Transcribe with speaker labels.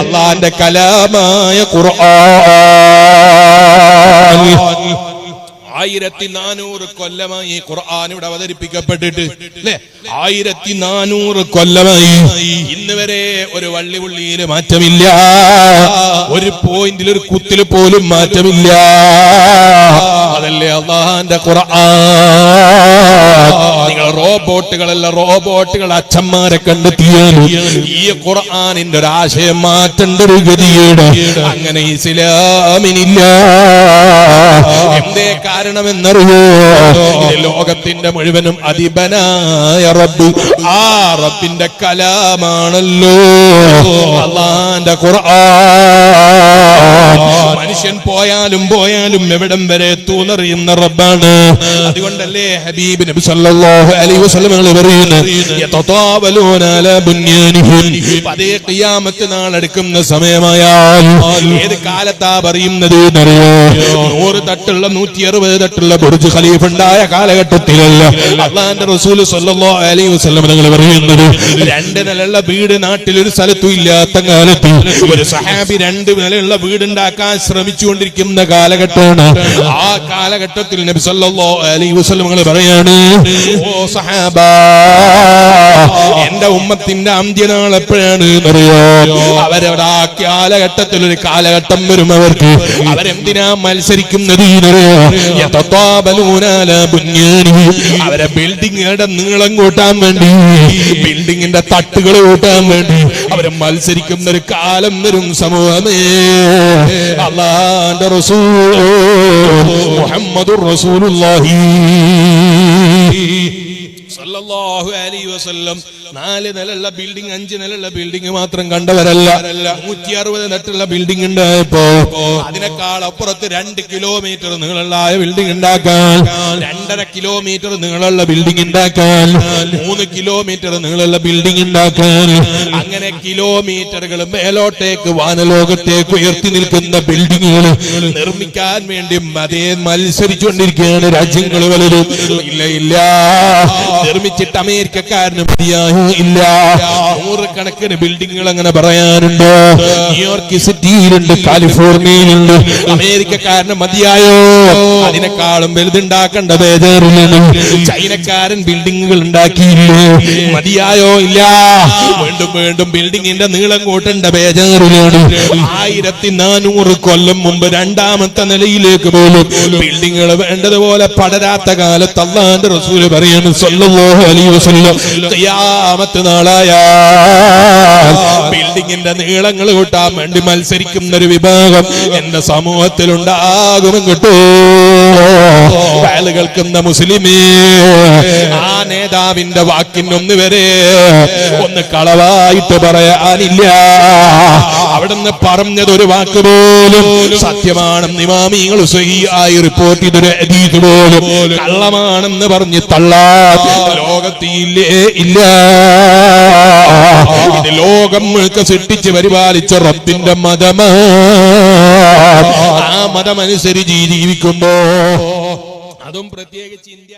Speaker 1: അള്ളാന്റെ കലാമായ ഖുർആൻ 1400 കൊല്ലമായി ഖുർആൻ ഇവിടെ അവതരിപ്പിക്കപ്പെട്ടിട്ട് അല്ലേ? 1400 കൊല്ലമായി ഇന്ന് വരെ ഒരു വള്ളിപുള്ളിയിൽ മാറ്റമില്ല, ഒരു പോയിന്റിൽ ഒരു കുത്തിൽ പോലും മാറ്റമില്ല. അതല്ലേ അള്ളാന്റെ ഖുർആൻ. നിങ്ങൾ റോബോട്ടുകൾ അച്ഛന്മാരെ കണ്ടെത്തിയാൽ ഈ ഖുർആനിന്റെ ഒരു ആശയം മാറ്റേണ്ട ഒരു ഗതിയുടെ അങ്ങനെ ഇസ്ലാമിനില്ല. എന്തേ കാരണമെന്നറിയോ? ലോകത്തിന്റെ മുഴുവനും അധിപനായ റബ്ബ്, ആ റബ്ബിന്റെ കലാമാണല്ലോ അല്ലാഹുവിന്റെ ഖുർആൻ. മനുഷ്യൻ പോയാലും എവിടം വരെ എത്തൂന്നറിയുന്ന റബ്ബാണ്. അതുകൊണ്ടല്ലേ ഹബീബ് നബി സല്ലല്ലാഹു അലൈഹി വസല്ലം പറയുന്നത് യതതാവലൂന അലാ ബുന്യാനിഹിം. അതേ ഖിയാമത്ത് നാൾ അടുക്കുന്ന സമയമായാൽ ഏത് കാലത്താ പറയുന്നത് എന്നറിയോ? 100 തട്ടുള്ള 160 തട്ടുള്ള ബുർജ് ഖലീഫ ഉണ്ടായ കാലഘട്ടത്തിലല്ല അല്ലാഹുവിന്റെ റസൂൽ സല്ലല്ലാഹു അലൈഹി വസല്ലം തങ്ങൾ പറയുന്നത് 2 നിലയുള്ള വീട് നാട്ടിൽ ഒരു സ്ഥലത്തും ഇല്ലാത്ത കാലത്ത് ഒരു സഹാബി 2 നിലയുള്ള വീടുണ്ടാക്കാൻ ശ്രമിച്ചുകൊണ്ടിരിക്കുന്ന കാലഘട്ടമാണ്. ആ കാലഘട്ടത്തിൽ നബി സല്ലല്ലാഹു അലൈഹി വസല്ലം തങ്ങൾ പറയാണ്, ഓ സഹാബ, എന്റെ ഉമ്മത്തിന്റെ അന്ത്യനാൾ എപ്പോഴാണ് എന്നറിയോ? അവരവിടെ ആ കാലഘട്ടത്തിൽ ഒരു കാലഘട്ടം വരും അവർക്ക്. അവരെന്തിനാ മത്സരിക്കുന്നത് എന്നറിയോ? അവരെ ബിൽഡിങ്ങുകളുടെ നീളം കൂട്ടാൻ വേണ്ടി, ബിൽഡിങ്ങിന്റെ തട്ടുകൾ കൂട്ടാൻ വേണ്ടി അവരെ മത്സരിക്കുന്ന ഒരു കാലം വരും സമൂഹമേ. അല്ലാഹുവിന്റെ റസൂൽ മുഹമ്മദുർ റസൂലുള്ളാഹി സല്ലല്ലാഹു അലൈഹി വസല്ലം 4 നിലയുള്ള ബിൽഡിംഗ് 5 നിലയുള്ള ബിൽഡിംഗ് മാത്രം കണ്ടവരല്ല. 160 നിലയുള്ള ബിൽഡിംഗ് ഉണ്ടായപ്പോ അതിനേക്കാൾ അപ്പുറത്ത് 2 കിലോമീറ്റർ നീളമുള്ള ബിൽഡിംഗ് ഉണ്ടാക്കാൻ, 2.5 കിലോമീറ്റർ നീളമുള്ള ബിൽഡിംഗ് ഉണ്ടാക്കാൻ, 3 കിലോമീറ്റർ നീളമുള്ള ബിൽഡിംഗ് ഉണ്ടാക്കാൻ, അങ്ങനെ കിലോമീറ്ററുകൾ മേലോട്ടേക്ക് വാനലോകത്തേക്ക് ഉയർത്തി നിൽക്കുന്ന ബിൽഡിങ്ങുകൾ നിർമ്മിക്കാൻ വേണ്ടി അതേ മത്സരിച്ചുകൊണ്ടിരിക്കുകയാണ് രാജ്യങ്ങൾ പലരും. ഇല്ല, നിർമ്മിച്ചിട്ട് അമേരിക്കക്കാരന് മതിയായോ? ഇല്ല. 100 കണക്കിന് ബിൽഡിങ്ങുകൾ അങ്ങനെ പറയാനുണ്ട്. ന്യൂയോർക്ക് സിറ്റിയിലുണ്ട്, കാലിഫോർണിയയിലുണ്ട്. അമേരിക്കക്കാരന് മതിയായോ? അതിനേക്കാളും വലുതുണ്ടാക്കേണ്ട ബേജാറിലാണ്. ചൈനക്കാരൻ ബിൽഡിങ്ങുകൾ ഉണ്ടാക്കിയില്ലേ? മതിയായോ? ഇല്ല. വീണ്ടും ബിൽഡിങ്ങിന്റെ നീളം കൂട്ടേണ്ട ബേജാറിലാണ്. 1400 കൊല്ലം മുമ്പ് 2ാമത്തെ നിലയിലേക്ക് പോലും ബിൽഡിങ്ങുകൾ വേണ്ടതുപോലെ പടരാത്ത കാലത്ത് അല്ലാഹുവിന്റെ റസൂൽ പറയാണ് സല്ലല്ലാഹു അലൈഹി വസല്ലം, ഖിയാമത്ത് നാളായാൽ ബിൽഡിങ്ങിന്റെ നീളങ്ങൾ കൂട്ടാൻ വേണ്ടി മത്സരിക്കുന്ന ഒരു വിഭാഗം എന്റെ സമൂഹത്തിൽ ഉണ്ടാകും കേട്ടോ. കേൾക്കുന്ന മുസ്ലിമേ, ആ നേതാവിന്റെ വാക്കിനൊന്ന് വരെ ഒന്ന് കളവായിട്ട് പറയാനില്ല. അവിടുന്ന് പറഞ്ഞത് ഒരു വാക്ക് പോലും സത്യമാണെന്ന് ഇമാമിങ്ങൾ സ്വഹീഹായി റിപ്പോർട്ട് ചെയ്തൊരു ഹദീസ് പോലും കള്ളമാണെന്ന് പറഞ്ഞ് തള്ളാൻ ലോകത്തില്ലേ ഇല്ല. ഇത് ലോകം മുഴുക്ക സൃഷ്ടിച്ച് പരിപാലിച്ച റബ്ബിന്റെ മതമാണ്. ആ മതമനുസരിച്ച് ജീവിക്കുമ്പോ അതും പ്രത്യേകിച്ച് ഇന്ത്യ